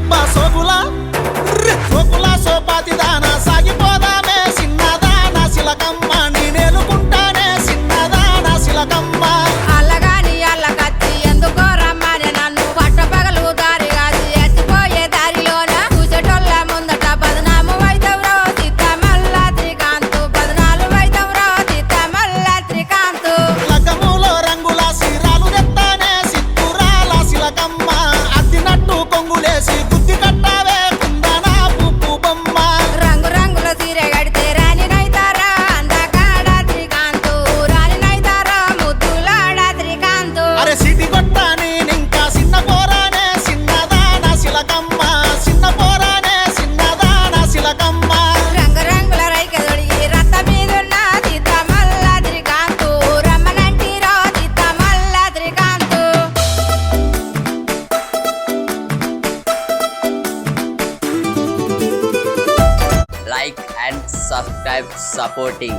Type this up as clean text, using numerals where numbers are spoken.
అబ్బా సోకులా సోకులా సోపాతి దానా సాగిపోదామే సిన్నదానా శిలకమ్మ నేనేలుకుంటానే సిన్నదానా శిలకమ్మ అల్లగాని అల్లకత్తి ఎందుకో రమ్మని నన్ను పట్టపగలు దారి కాదు ఎత్తిపోయే దారిలోన చూసేటోళ్ళ ముందట బదనాము వైదవరో తిత్త మల్లా త్రికాంతు బదనాలు వైదవరో తిత్త మల్లా త్రికాంతు లగ్గములో రంగుల సీరాలు తెత్తానే సిత్తురాల శిలకమ్మ అద్దినట్టు కొంగులేసి గుద్ది కట్టావే కుందనా పుప్పు బొమ్మ రంగు రంగుల సీరె కడితే రాణినైతారా అందగాడ త్రికాంతు రాణినైతారా ముద్దులాడ త్రికాంతు అరే సిటి కొట్టా నేనింకా చిన్న పోరానే చిన్నదానా శిలకమ్మ చిన్న పోరానే చిన్నదానా శిలకమ్మ రంగురంగుల రైక దొడిగి రత్త మీదున్న తిత్త మల్లా త్రికాంతు రమ్మనంటిరో తిత్త మల్లా త్రికాంతు like and subscribe supporting